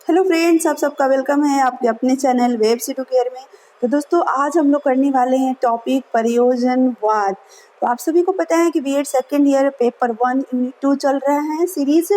Hello friends, आप सबका welcome है आपके अपने channel web see to care में। तो दोस्तों, आज हम लोग करने वाले हैं टॉपिक प्रयोजनवाद। तो आप सभी को पता है कि B Ed second year paper 1 unit 2 चल रहा है सीरीज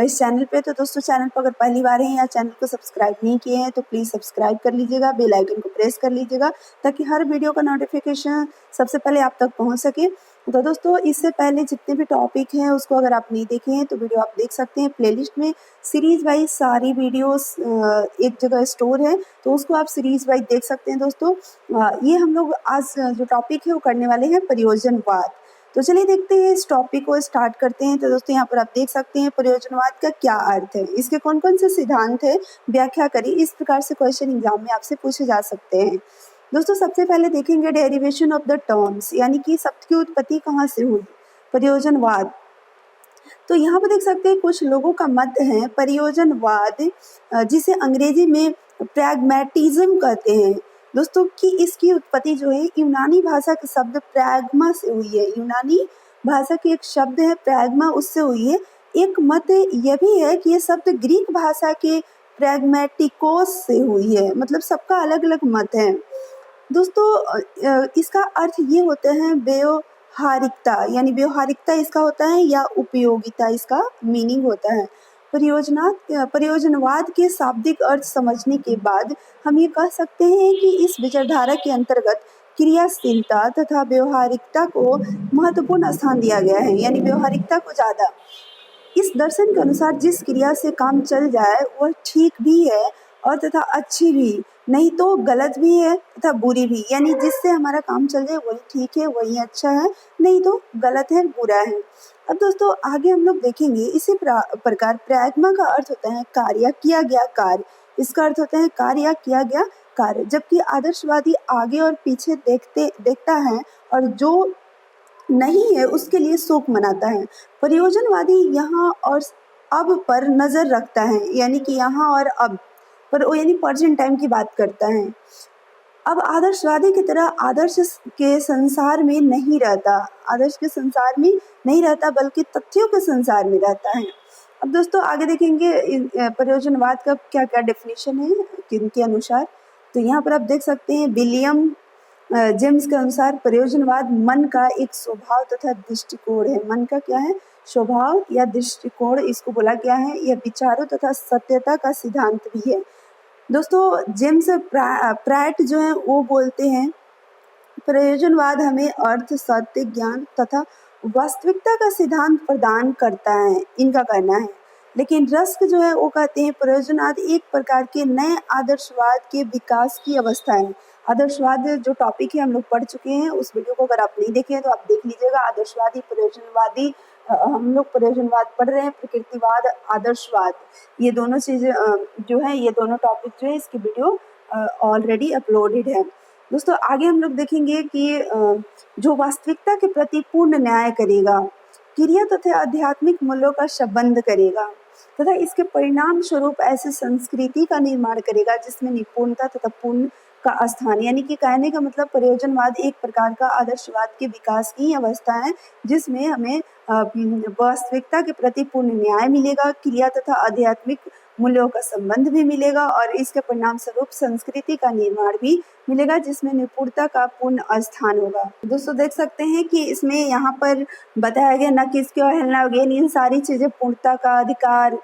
इस चैनल पे। तो दोस्तों, चैनल पर अगर पहली बार हैं या चैनल को सब्सक्राइब नहीं किए हैं तो प्लीज़ सब्सक्राइब कर लीजिएगा, बेल आइकन को प्रेस कर लीजिएगा ताकि हर वीडियो का नोटिफिकेशन सबसे पहले आप तक पहुँच सके। तो दोस्तों, इससे पहले जितने भी टॉपिक हैं उसको अगर आप नहीं देखे हैं तो वीडियो आप देख सकते हैं। प्लेलिस्ट में सीरीज वाइज सारी वीडियोस एक जगह स्टोर है, तो उसको आप सीरीज वाइज देख सकते हैं। दोस्तों, ये हम लोग आज जो टॉपिक है वो करने वाले हैं प्रयोजनवाद। तो चलिए देखते हैं, इस टॉपिक को स्टार्ट करते हैं। तो दोस्तों, यहाँ पर आप देख सकते हैं प्रयोजनवाद का क्या अर्थ है, इसके कौन कौन से सिद्धांत है, व्याख्या करिए। इस प्रकार से क्वेश्चन एग्जाम में आपसे पूछे जा सकते हैं। दोस्तों, सबसे पहले देखेंगे डेरिवेशन ऑफ द टर्म्स, यानी कि शब्द की उत्पत्ति कहाँ से हुई। प्रयोजनवाद, तो यहाँ पर देख सकते हैं कुछ लोगों का मत है प्रयोजनवाद, जिसे अंग्रेजी में प्रैग्मैटिज्म कहते हैं दोस्तों, कि इसकी उत्पत्ति जो है यूनानी भाषा के शब्द प्रैग्मा से हुई है। यूनानी भाषा की एक शब्द है प्रैग्मा, उससे हुई है। एक मत यह भी है कि ये शब्द ग्रीक भाषा के प्रैग्मेटिकोस से हुई है। मतलब सबका अलग अलग मत है दोस्तों। इसका अर्थ ये होते हैं व्यवहारिकता, यानी व्यवहारिकता इसका होता है, या उपयोगिता इसका मीनिंग होता है। प्रयोजनवाद के शाब्दिक अर्थ समझने के बाद हम ये कह सकते हैं कि इस विचारधारा के अंतर्गत क्रियाशीलता तथा व्यवहारिकता को महत्वपूर्ण स्थान दिया गया है, यानी व्यवहारिकता को ज़्यादा। इस दर्शन के अनुसार जिस क्रिया से काम चल जाए वह ठीक भी है और तथा अच्छी भी, नहीं तो गलत भी है तथा बुरी भी। यानी जिससे हमारा काम चल जाए वही ठीक है, वही अच्छा है, नहीं तो गलत है, बुरा है। अब दोस्तों, आगे हम लोग देखेंगे इसी प्रकार प्रैग्मा का अर्थ होता है कार्य या किया गया कार्य। इसका अर्थ होता है कार्य या किया गया कार्य। जबकि आदर्शवादी आगे और पीछे देखता है और जो नहीं है उसके लिए शोक मनाता है। प्रयोजनवादी यहाँ और अब पर नजर रखता है, यानी कि यहाँ और अब पर, यानी प्रेजेंट टाइम की बात करता है। अब आदर्शवादी की तरह आदर्श के संसार में नहीं रहता, आदर्श के संसार में नहीं रहता बल्कि तथ्यों के संसार में रहता है। अब दोस्तों, आगे देखेंगे प्रयोजनवाद का क्या क्या डेफिनेशन है किनके अनुसार। तो यहाँ पर आप देख सकते हैं विलियम जेम्स के अनुसार प्रयोजनवाद मन का एक स्वभाव तथा दृष्टिकोण है। मन का क्या है, स्वभाव या दृष्टिकोण, इसको बोला गया है। यह विचारों तथा सत्यता का सिद्धांत भी है। दोस्तों, जेम्स प्रैट जो है वो बोलते हैं प्रयोजनवाद हमें अर्थ, सत्य, ज्ञान तथा वास्तविकता का सिद्धांत प्रदान करता है, इनका कहना है। लेकिन रस्क जो है वो कहते हैं प्रयोजनवाद एक प्रकार के नए आदर्शवाद के विकास की अवस्था है। आदर्शवाद जो टॉपिक है हम लोग पढ़ चुके हैं, उस वीडियो को अगर आप नहीं देखे हैं तो आप देख लीजिएगा। आदर्शवादी, प्रयोजनवादी, हम लोग प्रयोजनवाद पढ़ रहे हैं, प्रकृतिवाद, आदर्शवाद, ये दोनों चीज़ें जो है, ये दोनों टॉपिक जो है इसकी वीडियो ऑलरेडी अपलोडेड है। दोस्तों, आगे हम लोग देखेंगे कि जो वास्तविकता के प्रति पूर्ण न्याय करेगा, क्रिया तथा आध्यात्मिक मूल्यों का संबंध करेगा तथा इसके परिणाम स्वरूप ऐसे संस्कृति का निर्माण करेगा जिसमें निपुणता तथा पूर्ण का स्थान। यानी कि कहने का मतलब प्रयोजनवाद एक प्रकार का आदर्शवाद के विकास की अवस्था है जिसमें हमें वास्तविकता के प्रति पूर्ण न्याय मिलेगा, क्रिया तथा आध्यात्मिक मूल्यों का संबंध भी मिलेगा और इसके परिणाम स्वरूप संस्कृति का निर्माण भी मिलेगा जिसमें निपुणता का पूर्ण स्थान होगा। दोस्तों, देख सकते हैं कि इसमें यहाँ पर बताया गया न कि इसकी अवहेलना होगी, इन सारी चीज़ें पूर्णता का अधिकार,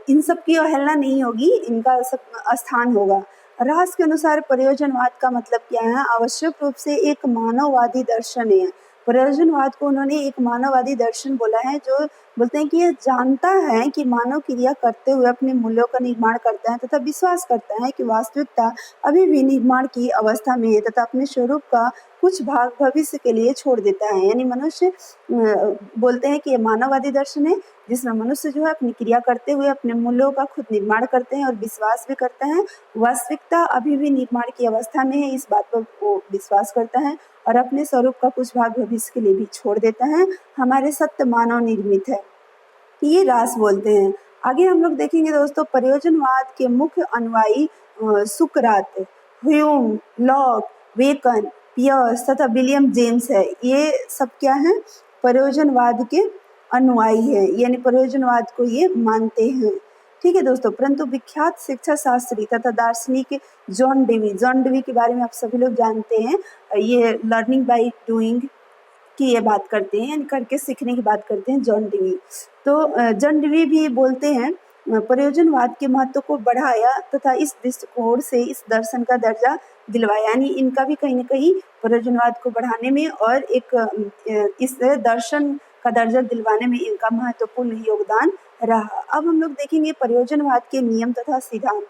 इन सब की अवहेलना नहीं होगी, इनका सब स्थान होगा। रास के अनुसार प्रयोजनवाद का मतलब क्या है, आवश्यक रूप से एक मानववादी दर्शन है। प्रयोजनवाद को उन्होंने एक मानववादी दर्शन बोला है, जो बोलते हैं कि ये जानता है कि मानव क्रिया करते हुए अपने मूल्यों का निर्माण करता है तथा विश्वास करता है कि वास्तविकता अभी भी निर्माण की अवस्था में है तथा अपने स्वरूप का कुछ भाग भविष्य के लिए छोड़ देता है। यानी मनुष्य बोलते हैं कि ये मानववादी दर्शन है जिसमें मनुष्य जो है अपनी क्रिया करते हुए अपने मूल्यों का खुद निर्माण करते हैं और विश्वास भी करता है। वास्तविकता अभी भी निर्माण की अवस्था में है, इस बात पर वो विश्वास करता है और अपने स्वरूप का कुछ भाग भविष्य के लिए भी छोड़ देता है। हमारे सत्य मानव निर्मित है, ये रास बोलते हैं। आगे हम लोग देखेंगे दोस्तों, प्रयोजनवाद के मुख्य अनुयायी सुकरात, ह्यूम, लॉक, बेकन, पियर्स तथा विलियम जेम्स है। ये सब क्या है, प्रयोजनवाद के अनुयायी है, यानी प्रयोजनवाद को ये मानते हैं। ठीक है दोस्तों, परंतु विख्यात शिक्षा शास्त्री तथा दार्शनिक जॉन डेवी के बारे में आप सभी लोग जानते हैं। ये लर्निंग बाय डूइंग की ये बात करते हैं, यानी करके सीखने की बात करते हैं जॉन डेवी। तो जॉन डेवी भी बोलते हैं प्रयोजनवाद के महत्व को बढ़ाया तथा इस दृष्टिकोण से इस दर्शन का दर्जा दिलवाया, यानी इनका भी कहीं ना कहीं प्रयोजनवाद को बढ़ाने में और एक इस दर्शन का दर्जा दिलवाने में इनका महत्वपूर्ण योगदान रहा। अब हम लोग देखेंगे प्रयोजनवाद के नियम तथा सिद्धांत।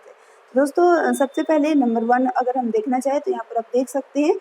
दोस्तों सबसे पहले नंबर 1 अगर हम देखना चाहें तो यहाँ पर आप देख सकते हैं,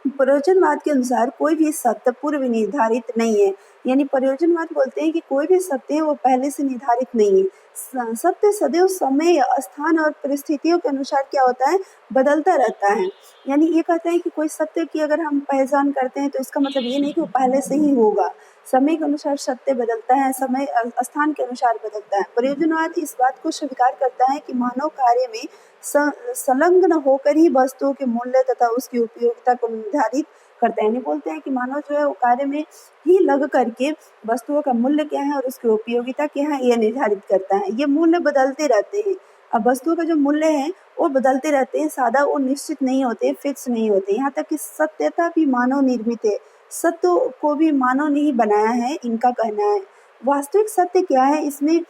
प्रयोजनवाद के अनुसार कोई भी सत्य पूर्व निर्धारित नहीं है। यानी प्रयोजनवाद बोलते हैं कि कोई भी सत्य है वो पहले से निर्धारित नहीं है। सत्य सदैव समय, स्थान और परिस्थितियों के अनुसार क्या होता है, बदलता रहता है। यानी ये कहते हैं कि कोई सत्य की अगर हम पहचान करते हैं तो इसका मतलब ये नहीं कि वो पहले से ही होगा। समय के अनुसार सत्य बदलता है, समय स्थान के अनुसार बदलता है। प्रयोजनवाद इस बात को स्वीकार करता है कि मानव कार्य में संलग्न होकर ही वस्तुओं के मूल्य तथा उसकी उपयोगिता को निर्धारित करता है। यानी बोलते हैं कि मानव जो है वो कार्य में ही लग करके वस्तुओं का मूल्य क्या है और उसकी उपयोगिता क्या है ये निर्धारित करता है। ये मूल्य बदलते रहते हैं। अब वस्तुओं का जो मूल्य है वो बदलते रहते हैं, सादा वो निश्चित नहीं होते, फिक्स नहीं होते। यहाँ तक कि सत्यता भी मानव निर्मित है, सत्य को भी मानव ने ही बनाया है, इनका कहना है। वास्तविक सत्य क्या है, इसमें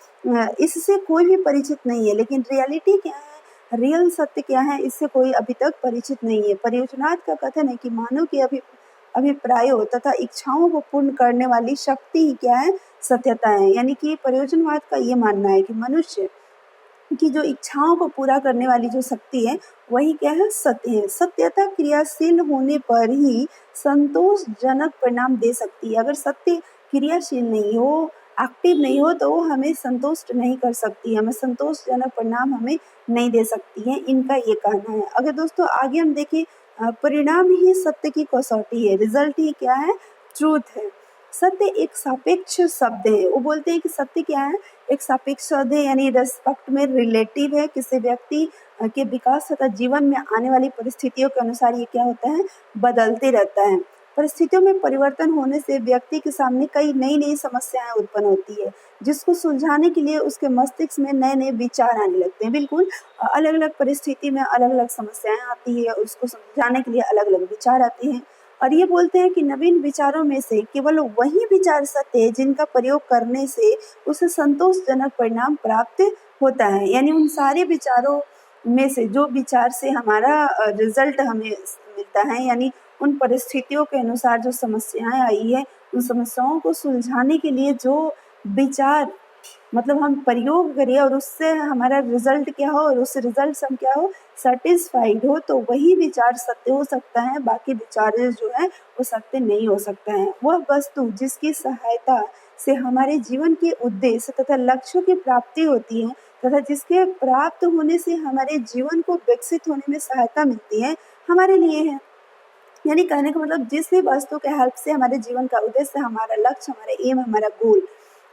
इससे कोई भी परिचित नहीं है, लेकिन रियलिटी क्या है, रियल सत्य क्या है, इससे कोई अभी तक परिचित नहीं है। प्रयोजनवाद का कथन है कि मानव के अभिप्रायों तथा इच्छाओं को पूर्ण करने वाली शक्ति ही क्या है, सत्यता है। यानी कि प्रयोजनवाद का ये मानना है कि मनुष्य की जो इच्छाओं को पूरा करने वाली जो शक्ति है वही क्या है, सत्य है। सत्यता क्रियाशील होने पर ही संतोषजनक परिणाम दे सकती है। अगर सत्य क्रियाशील नहीं हो, एक्टिव नहीं हो तो वो हमें संतुष्ट नहीं कर सकती, हमें संतोषजनक परिणाम हमें नहीं दे सकती है, इनका ये कहना है। अगर दोस्तों आगे हम देखें, परिणाम ही सत्य की कसौटी है, रिजल्ट ही क्या है, ट्रूथ है। सत्य एक सापेक्ष शब्द है। वो बोलते हैं कि सत्य क्या है, एक सापेक्ष शब्द है, यानी रेस्पेक्ट में रिलेटिव है। किसी व्यक्ति के विकास तथा जीवन में आने वाली परिस्थितियों के अनुसार ये क्या होता है, बदलते रहता है। परिस्थितियों में परिवर्तन होने से व्यक्ति के सामने कई नई नई समस्याएं उत्पन्न होती है, जिसको सुलझाने के लिए उसके मस्तिष्क में नए नए विचार आने लगते हैं। बिल्कुल अलग अलग परिस्थिति में अलग अलग समस्याएं आती है, उसको सुलझाने के लिए अलग अलग विचार आते हैं। और ये बोलते हैं कि नवीन विचारों में से केवल वही विचार सत्य है जिनका प्रयोग करने से उसे संतोषजनक परिणाम प्राप्त होता है। यानी उन सारे विचारों में से जो विचार से हमारा रिजल्ट हमें मिलता है, यानी उन परिस्थितियों के अनुसार जो समस्याएं आई है, उन समस्याओं को सुलझाने के लिए जो विचार मतलब हम प्रयोग करें और उससे हमारा रिजल्ट क्या हो और उस रिजल्ट से हम क्या हो, सेटिस्फाइड हो, तो वही विचार सत्य हो सकता है। बाकी विचार जो है वो सत्य नहीं हो सकता है। वह वस्तु जिसकी सहायता से हमारे जीवन के उद्देश्य तथा लक्ष्यों की प्राप्ति होती है तथा जिसके प्राप्त होने से हमारे जीवन को विकसित होने में सहायता मिलती है, हमारे लिए है। यानी कहने का मतलब जिस भी वस्तु के हेल्प से हमारे जीवन का उद्देश्य, हमारा लक्ष्य, हमारा एम, हमारा गोल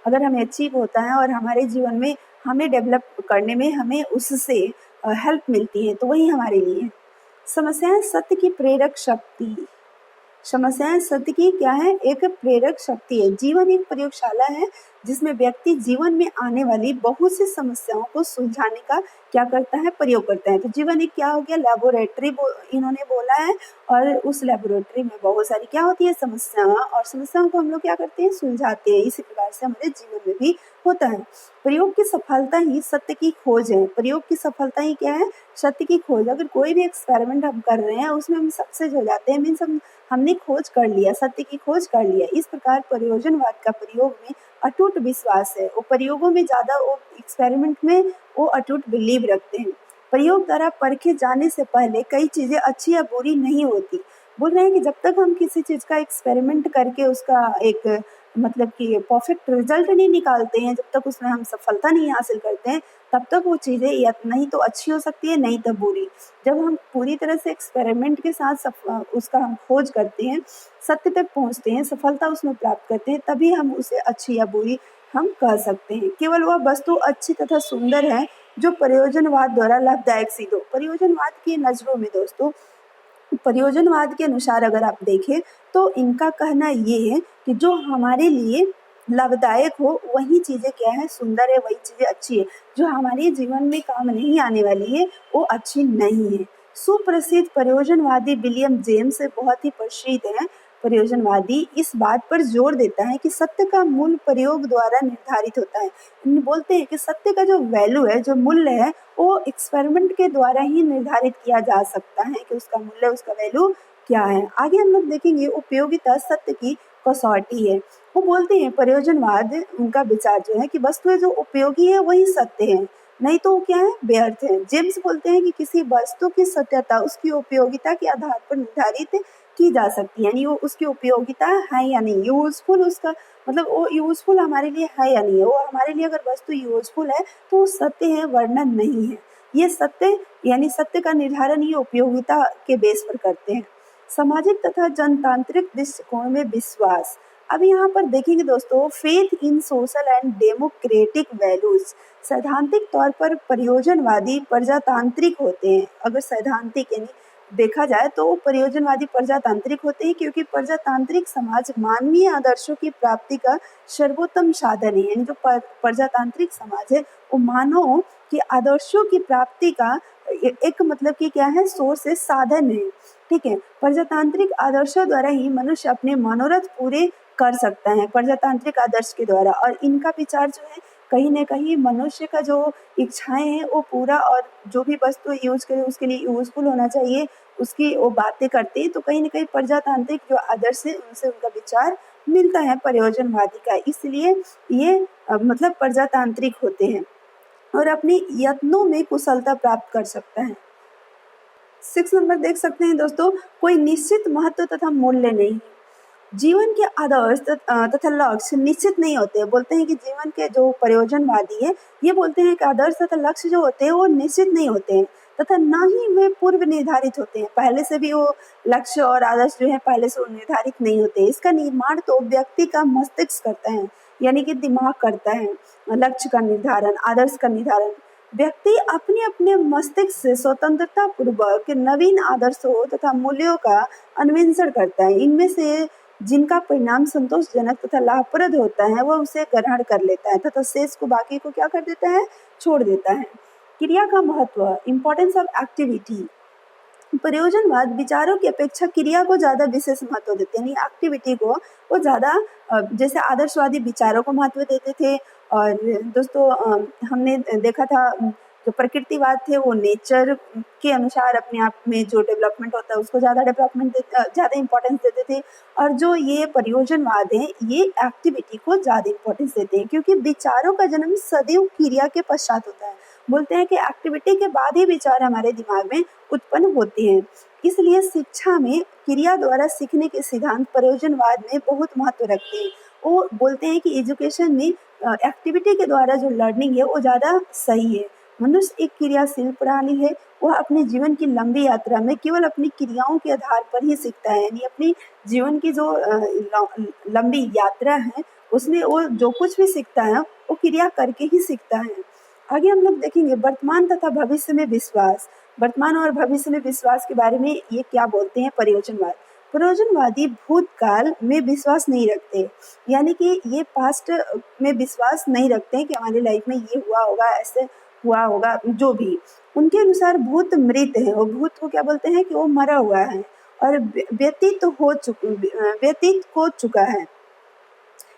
अगर हमें अचीव होता है और हमारे जीवन में हमें डेवलप करने में हमें उससे हेल्प मिलती है, तो वही हमारे लिए है। समस्याएं सत्य की प्रेरक शक्ति। समस्याएं सत्य की क्या है, एक प्रेरक शक्ति है। जीवन एक प्रयोगशाला है जिसमें व्यक्ति जीवन में आने वाली बहुत सी समस्याओं को सुलझाने का क्या करता है, प्रयोग करता है। तो जीवन एक क्या हो गया, लेबोरेटरी इन्होंने बोला है। और उस लेबोरेटरी में बहुत सारी क्या होती है, समस्याएं, और समस्याओं को हम लोग क्या करते हैं, सुलझाते हैं। इसी प्रकार से हमारे जीवन में भी होता है। प्रयोग की सफलता ही सत्य की खोज है। प्रयोग की सफलता ही क्या है, सत्य की खोज। अगर कोई भी एक्सपेरिमेंट हम कर रहे हैं उसमें हम सक्सेस हो जाते हैं, मीन्स हमने खोज कर लिया, सत्य की खोज कर लिया। इस प्रकार प्रयोजनवाद का प्रयोग में अटूट विश्वास है। वो प्रयोगों में ज़्यादा, वो एक्सपेरिमेंट में वो अटूट बिलीव रखते हैं। प्रयोग द्वारा परखे जाने से पहले कई चीज़ें अच्छी या बुरी नहीं होती। बोल रहे हैं कि जब तक हम किसी चीज़ का एक्सपेरिमेंट करके उसका एक मतलब कि परफेक्ट रिजल्ट नहीं निकालते हैं, जब तक उसमें हम सफलता नहीं हासिल करते हैं, तब तक वो चीज़ें या नहीं तो अच्छी हो सकती है, नहीं तो बुरी। जब हम पूरी तरह से एक्सपेरिमेंट के साथ उसका हम खोज करते हैं, सत्य तक पहुंचते हैं, सफलता उसमें प्राप्त करते हैं, तभी हम उसे अच्छी या बुरी हम कह सकते हैं। केवल वह वस्तु अच्छी तथा सुंदर है जो प्रयोजनवाद द्वारा लाभदायक सिद्ध हो। प्रयोजनवाद की नज़रों में दोस्तों, प्रयोजनवाद के अनुसार अगर आप देखें तो इनका कहना ये है कि जो हमारे लिए लाभदायक हो वही चीज़ें क्या है, सुंदर है, वही चीज़ें अच्छी है। जो हमारे जीवन में काम नहीं आने वाली है वो अच्छी नहीं है। सुप्रसिद्ध प्रयोजनवादी विलियम जेम्स बहुत ही प्रसिद्ध है प्रयोजनवादी, इस बात पर जोर देता है कि सत्य का मूल प्रयोग द्वारा निर्धारित होता है। बोलते हैं कि सत्य का जो वैल्यू है, जो मूल्य है, वो एक्सपेरिमेंट के द्वारा ही निर्धारित किया जा सकता है कि उसका मूल्य, उसका वैल्यू क्या है। आगे हम लोग देखेंगे उपयोगिता सत्य की कसौटी है। वो बोलते हैं प्रयोजनवाद, उनका विचार जो है कि वस्तुएं जो उपयोगी है वही सत्य है, नहीं तो वो क्या है, व्यर्थ है। जेम्स बोलते हैं कि किसी वस्तु की सत्यता उसकी उपयोगिता के आधार पर निर्धारित की जा सकती है, यानी वो उसकी उपयोगिता है या नहीं, यूजफुल उसका मतलब वो यूजफुल हमारे लिए है या नहीं है। वो हमारे लिए अगर वस्तु यूजफुल है तो वो सत्य है, वरना नहीं है। ये सत्य यानी सत्य का निर्धारण ये उपयोगिता के बेस पर करते हैं। सामाजिक तथा जनतांत्रिक दृष्टिकोण में विश्वास। अब यहाँ पर देखेंगे दोस्तों, faith in social and democratic values. सैद्धांतिक तौर पर प्रयोजनवादी प्रजातांत्रिक होते हैं। अगर सैद्धांतिक यानी देखा जाए तो प्रयोजनवादी प्रजातांत्रिक होते हैं, क्योंकि प्रजातांत्रिक समाज मानवीय आदर्शों की प्राप्ति का सर्वोत्तम साधन है। यानी जो प्रजातांत्रिक समाज है वो मानव के आदर्शों की प्राप्ति का एक मतलब कि क्या है, सोर्स है, साधन है। ठीक है, प्रजातांत्रिक आदर्शों द्वारा ही मनुष्य अपने मनोरथ पूरे कर सकता है, प्रजातांत्रिक आदर्श के द्वारा। और इनका विचार जो है कहीं न कहीं मनुष्य का जो इच्छाएं हैं वो पूरा, और जो भी वस्तु यूज करे उसके लिए यूजफुल होना चाहिए, उसकी वो बातें करते हैं। तो कहीं न कहीं प्रजातांत्रिक जो आदर्श है उनसे उनका विचार मिलता है प्रयोजनवादी का, इसलिए ये मतलब प्रजातांत्रिक होते हैं और अपने यत्नों में कुशलता प्राप्त कर सकता है। 6 नंबर देख सकते हैं दोस्तों, कोई निश्चित महत्व तथा मूल्य नहीं। जीवन के आदर्श तथा लक्ष्य निश्चित नहीं होते। बोलते हैं कि जीवन के जो प्रयोजनवादी है ये बोलते हैं कि आदर्श तथा लक्ष्य जो होते हैं वो निश्चित नहीं होते हैं, तथा न ही वे पूर्व निर्धारित होते हैं। पहले से भी वो लक्ष्य और आदर्श जो है पहले से वो निर्धारित नहीं होते। इसका निर्माण तो व्यक्ति का मस्तिष्क करता है, यानी कि दिमाग करता है। लक्ष्य का निर्धारण, आदर्श का निर्धारण व्यक्ति अपने अपने मस्तिष्क से स्वतंत्रता पूर्वक नवीन आदर्शों तथा मूल्यों का अन्वेषण करता है। इनमें से जिनका परिणाम संतोषजनक तथा लाभप्रद होता है वह उसे ग्रहण कर लेता है तथा शेष को, बाकी को क्या कर देता है, छोड़ देता है। क्रिया का महत्व, इम्पोर्टेंस ऑफ एक्टिविटी। प्रयोजनवाद विचारों की अपेक्षा क्रिया को ज्यादा विशेष महत्व देते हैं, यानी एक्टिविटी को वो ज्यादा, जैसे आदर्शवादी विचारों को महत्व देते थे। और दोस्तों हमने देखा था जो प्रकृतिवाद थे वो नेचर के अनुसार अपने आप में जो डेवलपमेंट होता है उसको ज़्यादा ज़्यादा इम्पोर्टेंस देते थे। और जो ये प्रयोजनवाद है ये एक्टिविटी को ज़्यादा इम्पोर्टेंस देते हैं, क्योंकि विचारों का जन्म सदैव क्रिया के पश्चात होता है। बोलते हैं कि एक्टिविटी के बाद ही विचार हमारे दिमाग में उत्पन्न होते हैं। इसलिए शिक्षा में क्रिया द्वारा सीखने के सिद्धांत प्रयोजनवाद में बहुत महत्व रखते हैं। वो बोलते हैं कि एजुकेशन में एक्टिविटी के द्वारा जो लर्निंग है वो ज़्यादा सही है। मनुष्य एक क्रियाशील प्राणी है, वह अपने जीवन की लंबी यात्रा में केवल अपनी क्रियाओं के आधार पर ही सीखता है, यानी अपनी जीवन की जो लंबी यात्रा है उसमें वो जो कुछ भी सीखता है वो क्रिया करके ही सीखता है। आगे हम लोग देखेंगे वर्तमान तथा भविष्य में विश्वास। वर्तमान और भविष्य में विश्वास के बारे में ये क्या बोलते हैं प्रयोजनवाद। प्रयोजनवादी भूतकाल में विश्वास नहीं रखते, यानी कि ये पास्ट में विश्वास नहीं रखते हैं कि हमारी लाइफ में ये हुआ होगा, ऐसे हुआ होगा। जो भी उनके अनुसार भूत मृत है, और भूत को क्या बोलते हैं कि वो मरा हुआ है और व्यतीत हो चुका है।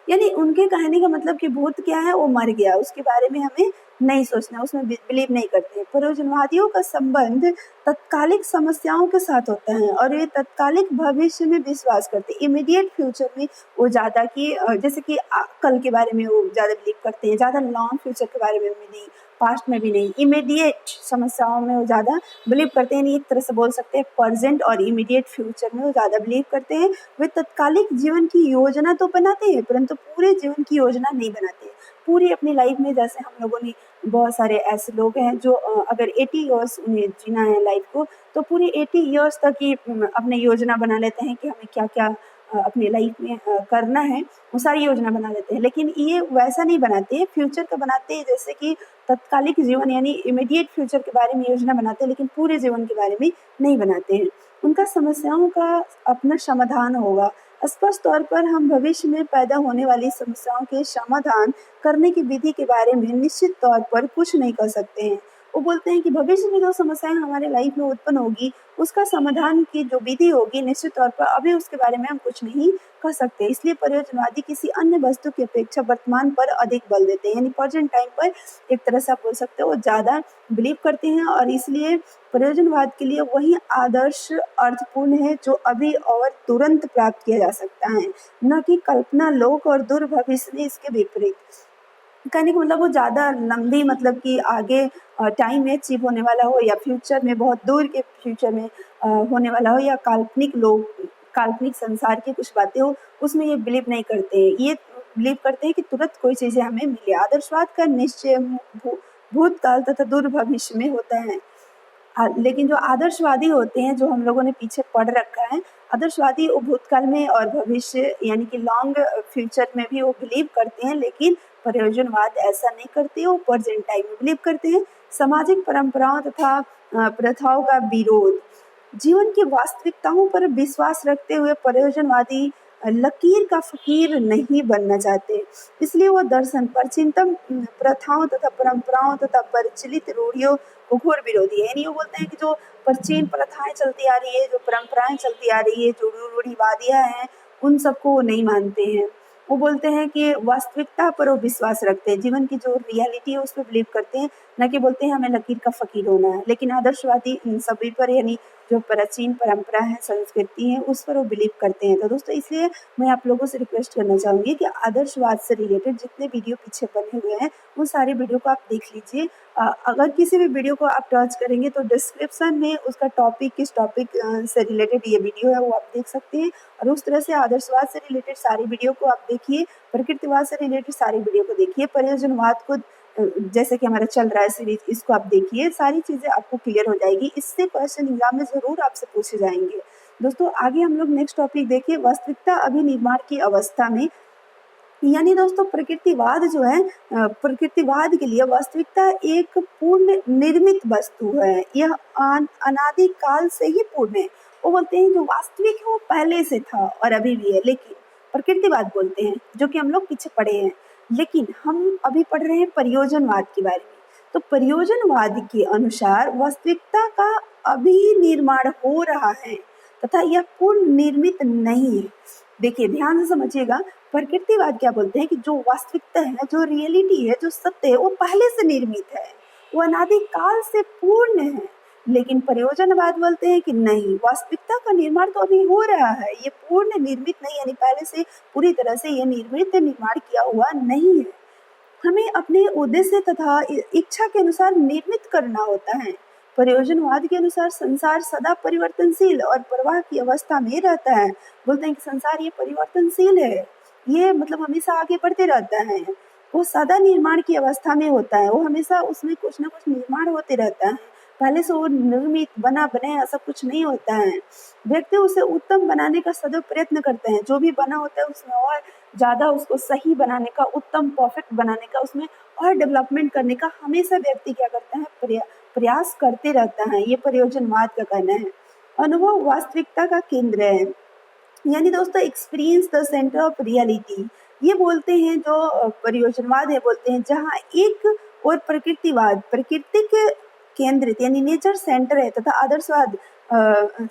यानी उनके कहने का मतलब कि भूत क्या है, वो मर गया, उसके बारे में हमें नहीं सोचना, उसमें बिलीव नहीं करते। प्रयोजनवादियों का संबंध तत्कालिक समस्याओं के साथ होता है और ये तत्कालिक भविष्य में विश्वास करते हैं। इमीडिएट फ्यूचर में वो ज़्यादा कि जैसे कि कल के बारे में वो ज़्यादा बिलीव करते हैं, ज़्यादा लॉन्ग फ्यूचर के बारे में नहीं, पास्ट में भी नहीं, इमीडिएट समस्याओं में वो ज़्यादा बिलीव करते हैं। एक तरह से बोल सकते हैं प्रेजेंट और इमीडिएट फ्यूचर में वो ज़्यादा बिलीव करते हैं। वे तत्कालिक जीवन की योजना तो बनाते हैं परंतु पूरे जीवन की योजना नहीं बनाते। पूरी अपनी लाइफ में, जैसे हम लोगों ने बहुत सारे ऐसे लोग हैं जो अगर 80 ईयर्स उन्हें जीना है लाइफ को, तो पूरे 80 ईयर्स तक ही अपने योजना बना लेते हैं कि हमें क्या क्या अपनी लाइफ में करना है, वो सारी योजना बना लेते हैं। लेकिन ये वैसा नहीं बनाते, फ्यूचर का बनाते हैं, जैसे कि तत्कालिक जीवन यानी इमीडिएट फ्यूचर के बारे में योजना बनाते हैं लेकिन पूरे जीवन के बारे में नहीं बनाते हैं। उनका समस्याओं का अपना समाधान होगा, स्पष्ट तौर पर हम भविष्य में पैदा होने वाली समस्याओं के समाधान करने की विधि के बारे में निश्चित तौर पर कुछ नहीं कर सकते हैं। वो बोलते हैं कि भविष्य में जो समस्याएं हमारे लाइफ में उत्पन्न होगी, उसका समाधान की जो विधि होगी, निश्चित तौर पर अभी उसके बारे में हम कुछ नहीं कर सकते। इसलिए प्रयोजनवादी किसी अन्य वस्तु की अपेक्षा वर्तमान पर अधिक बल देते हैं, यानी प्रेजेंट टाइम पर एक तरह से आप बोल सकते हो वो ज़्यादा बिलीव करते हैं, और इसलिए प्रयोजनवाद के लिए वही आदर्श अर्थपूर्ण है जो अभी और तुरंत प्राप्त किया जा सकता है, न कि कल्पना लोक और दूर भविष्य में इसके विपरीत। कहने का मतलब वो ज़्यादा लंबी, मतलब कि आगे टाइम में अचीव होने वाला हो, या फ्यूचर में बहुत दूर के फ्यूचर में होने वाला हो, या काल्पनिक संसार की कुछ बातें हो, उसमें ये बिलीव नहीं करते। ये बिलीव करते हैं कि तुरंत कोई चीज़ें हमें मिले। आदर्शवाद का निश्चय भूतकाल तथा दूर भविष्य में होता है। लेकिन जो आदर्शवादी होते हैं, जो हम लोगों ने पीछे पढ़ रखा है, आदर्शवादी वो भूतकाल में और भविष्य यानी कि लॉन्ग फ्यूचर में भी वो बिलीव करते हैं, लेकिन प्रयोजनवाद ऐसा नहीं करते, वो प्रेजेंट टाइम में बिलीव करते हैं। सामाजिक परंपराओं तथा प्रथाओं का विरोध, जीवन की वास्तविकताओं पर विश्वास रखते हुए प्रयोजनवादी लकीर का फकीर नहीं बनना चाहते। इसलिए वो दर्शन प्राचीनतम प्रथाओं तथा परंपराओं तथा प्रचलित रूढ़ियों को घोर विरोधी है। यानी वो बोलते हैं कि जो प्राचीन प्रथाएं चलती आ रही है, जो परंपराएं चलती आ रही है, जो रूढ़िवादियां हैं, उन सबको वो नहीं मानते हैं। वो बोलते हैं कि वास्तविकता पर वो विश्वास रखते हैं, जीवन की जो रियलिटी है उस पर बिलीव करते हैं, न कि बोलते हैं हमें लकीर का फकीर होना है। लेकिन आदर्शवादी इन सभी पर, यानी जो प्राचीन परंपरा है, संस्कृति है, उस पर वो बिलीव करते हैं। तो दोस्तों, इसलिए मैं आप लोगों से रिक्वेस्ट करना चाहूँगी कि आदर्शवाद से रिलेटेड जितने वीडियो पीछे बने हुए हैं, उन सारे वीडियो को आप देख लीजिए। अगर किसी भी वीडियो को आप टच करेंगे तो डिस्क्रिप्शन में उसका टॉपिक, किस टॉपिक से रिलेटेड ये वीडियो है, वो आप देख सकते हैं। और उस तरह से आदर्शवाद से रिलेटेड सारी वीडियो को आप देखिए, प्रकृतिवाद से रिलेटेड सारी वीडियो को देखिए, प्रयोजनवाद को जैसे कि हमारा चल रहा है सीरीज, इसको आप देखिए, सारी चीज़ें आपको क्लियर हो जाएगी। इससे क्वेश्चन एग्जाम में ज़रूर आपसे पूछे जाएंगे। दोस्तों, आगे हम लोग नेक्स्ट टॉपिक देखिए, वास्तविकता अभिनिर्माण की अवस्था में। यानी दोस्तों, प्रकृतिवाद जो है, प्रकृतिवाद के लिए वास्तविकता एक पूर्ण निर्मित वस्तु है, यह अनादि काल से ही पूर्ण है। वो बोलते हैं जो वास्तविक है वो पहले से था और अभी भी है, लेकिन प्रकृतिवाद बोलते हैं, जो कि हम लोग पीछे पढ़े हैं। लेकिन हम अभी पढ़ रहे हैं प्रयोजनवाद के बारे में। तो प्रयोजनवाद के अनुसार वास्तविकता का अभी निर्माण हो रहा है तथा यह पूर्ण निर्मित नहीं है। देखिए, ध्यान से समझिएगा, प्रकृतिवाद क्या बोलते हैं कि जो वास्तविकता है, जो रियलिटी है, जो सत्य है, वो पहले से निर्मित है, वो अनादि काल से पूर्ण है। लेकिन प्रयोजनवाद बोलते हैं कि नहीं, वास्तविकता का निर्माण तो अभी हो रहा है, ये पूर्ण निर्मित नहीं, यानी पहले से पूरी तरह से ये निर्माण किया हुआ नहीं है। हमें अपने उद्देश्य तथा इच्छा के अनुसार निर्मित करना होता है। प्रयोजनवाद के अनुसार संसार सदा परिवर्तनशील और प्रवाह की अवस्था में रहता है। बोलते हैं कि संसार ये परिवर्तनशील है, ये मतलब हमेशा आगे बढ़ते रहता है, वो सदा निर्माण की अवस्था में होता है, वो हमेशा उसमें कुछ ना कुछ निर्माण होते रहता है, पहले से वो निर्मित बना बनाया ऐसा कुछ नहीं होता है। व्यक्ति उसे उत्तम बनाने का सदैव प्रयत्न करते हैं, जो भी बना होता है उसमें और ज़्यादा उसको सही बनाने का, उत्तम परफेक्ट बनाने का, उसमें और डेवलपमेंट करने का हमेशा व्यक्ति क्या करता है, प्रयास करते रहता है। ये प्रयोजनवाद का कहना है। अनुभव वास्तविकता का केंद्र है, यानी दोस्तों experience the centre of reality. ये बोलते हैं जो प्रयोजनवाद है, बोलते हैं जहाँ एक और प्रकृतिवाद प्रकृतिक केंद्रित यानी नेचर सेंटर है तथा आदर्शवाद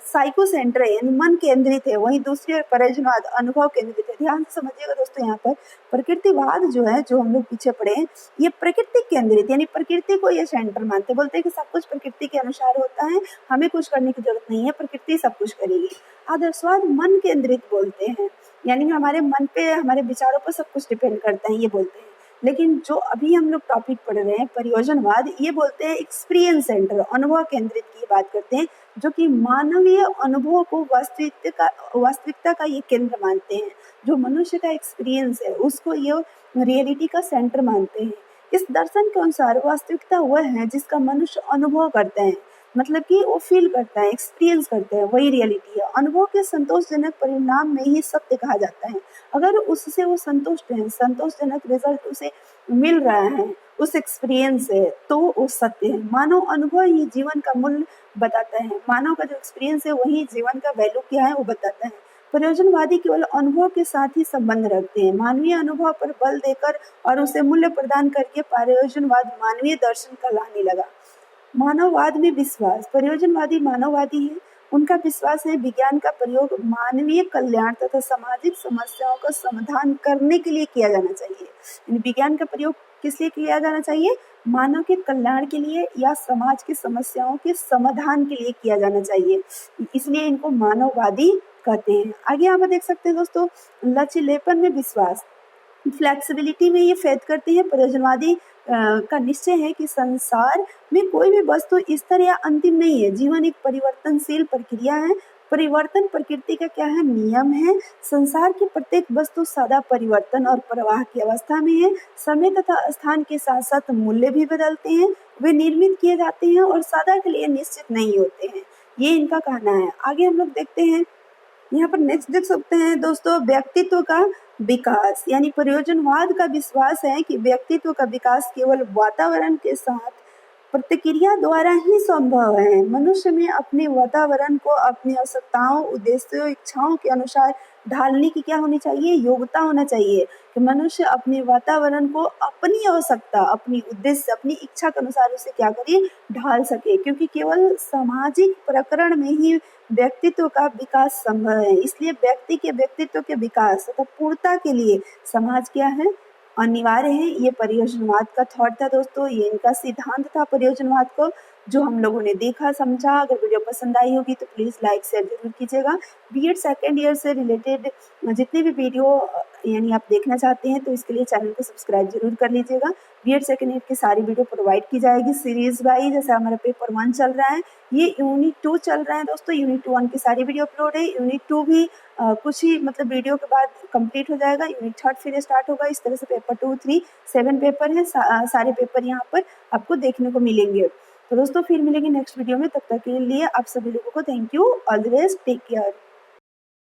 साइको सेंटर है यानी मन केंद्रित है, वहीं दूसरी ओर प्रयोजनवाद अनुभव केंद्रित है। ध्यान से समझिएगा दोस्तों, यहाँ पर प्रकृतिवाद जो है, जो हम लोग पीछे पढ़े हैं, ये प्रकृति केंद्रित यानी प्रकृति को ये सेंटर मानते हैं, बोलते हैं कि सब कुछ प्रकृति के अनुसार होता है, हमें कुछ करने की जरूरत नहीं है, प्रकृति सब कुछ करेगी। आदर्शवाद मन केंद्रित बोलते हैं, यानी हमारे मन पे, हमारे विचारों पर सब कुछ डिपेंड करता है, ये बोलते हैं। लेकिन जो अभी हम लोग टॉपिक पढ़ रहे हैं प्रयोजनवाद, ये बोलते हैं एक्सपीरियंस सेंटर, अनुभव केंद्रित की बात करते हैं, जो कि मानवीय अनुभव को वास्तविकता का ये केंद्र मानते हैं। जो मनुष्य का एक्सपीरियंस है उसको ये रियलिटी का सेंटर मानते हैं। इस दर्शन के अनुसार वास्तविकता वह है जिसका मनुष्य अनुभव करते हैं, मतलब कि वो फील करता है, एक्सपीरियंस करते हैं, वही रियलिटी है। अनुभव के संतोषजनक परिणाम में ही सत्य कहा जाता है। अगर उससे वो संतुष्ट है, संतोषजनक रिजल्ट उसे मिल रहा है उस एक्सपीरियंस से, तो वो सत्य है। मानव अनुभव ही जीवन का मूल्य बताता है, मानव का जो एक्सपीरियंस है वही जीवन का वैल्यू क्या है वो बताता है। प्रयोजनवादी केवल अनुभव के साथ ही संबंध रखते हैं। मानवीय अनुभव पर बल देकर और उसे मूल्य प्रदान करके प्रयोजनवाद मानवीय दर्शन कहलाने लगा। मानववाद में विश्वास। प्रयोजनवादी मानववादी है। उनका विश्वास है विज्ञान का प्रयोग मानवीय कल्याण तथा सामाजिक समस्याओं का समाधान करने के लिए किया जाना चाहिए। यानी विज्ञान का प्रयोग किस लिए किया जाना चाहिए? मानव के कल्याण के लिए या समाज की समस्याओं के समाधान के लिए किया जाना चाहिए, इसलिए इनको मानववादी कहते हैं। आगे यहाँ पर देख सकते हैं दोस्तों, लचीलेपन में विश्वास। फ्लेक्सिबिलिटी में ये फेथ करते हैं। प्रयोजनवादी का निश्चय है कि संसार में कोई भी वस्तु स्थिर या अंतिम नहीं है। जीवन एक परिवर्तनशील प्रक्रिया है। परिवर्तन प्रकृति का क्या है? नियम है। संसार की प्रत्येक वस्तु सदा परिवर्तन और प्रवाह की अवस्था में है। समय तथा स्थान के साथ साथ मूल्य भी बदलते हैं। वे निर्मित किए जाते हैं और सदा के लिए निश्चित नहीं होते हैं। ये इनका कहना है। आगे हम लोग देखते हैं, यहाँ पर नेक्स्ट देख सकते हैं दोस्तों, व्यक्तित्व का विकास। यानी प्रयोजनवाद का विश्वास है कि व्यक्तित्व का विकास केवल वातावरण के साथ प्रतिक्रिया द्वारा ही संभव है। मनुष्य में अपने वातावरण को अपनी आवश्यकताओं, उद्देश्यों, इच्छाओं के अनुसार ढालने की क्या होनी चाहिए? योग्यता होना चाहिए कि मनुष्य अपने वातावरण को अपनी आवश्यकता, अपनी उद्देश्य, अपनी इच्छा के अनुसार उसे क्या करिए? ढाल सके, क्योंकि केवल सामाजिक प्रकरण में ही व्यक्तित्व का विकास संभव है। इसलिए व्यक्ति के व्यक्तित्व के विकास तथा पूर्णता के लिए समाज क्या है? अनिवार्य है। ये प्रयोजनवाद का थॉट था दोस्तों, ये इनका सिद्धांत था प्रयोजनवाद को, जो हम लोगों ने देखा समझा। अगर वीडियो पसंद आई होगी तो प्लीज़ लाइक शेयर जरूर कीजिएगा। बीएड सेकेंड ईयर से रिलेटेड जितने भी वीडियो यानी आप देखना चाहते हैं तो इसके लिए चैनल को सब्सक्राइब जरूर कर लीजिएगा। बीएड सेकेंड ईयर की सारी वीडियो प्रोवाइड की जाएगी सीरीज वाइज। जैसे हमारा पेपर 1 चल रहा है, ये यूनिट 2 चल रहा है दोस्तों। यूनिट 1 की सारी वीडियो अपलोड है। यूनिट 2 भी कुछ ही मतलब वीडियो के बाद कंप्लीट हो जाएगा। यूनिट 3 फिर स्टार्ट होगा। इस तरह से पेपर 2, 3, 7 पेपर हैं। सारे पेपर यहाँ पर आपको देखने को मिलेंगे। तो दोस्तों फिर मिलेंगे नेक्स्ट वीडियो में। तब तक के लिए आप सभी लोगों को thank you. All the best, take care.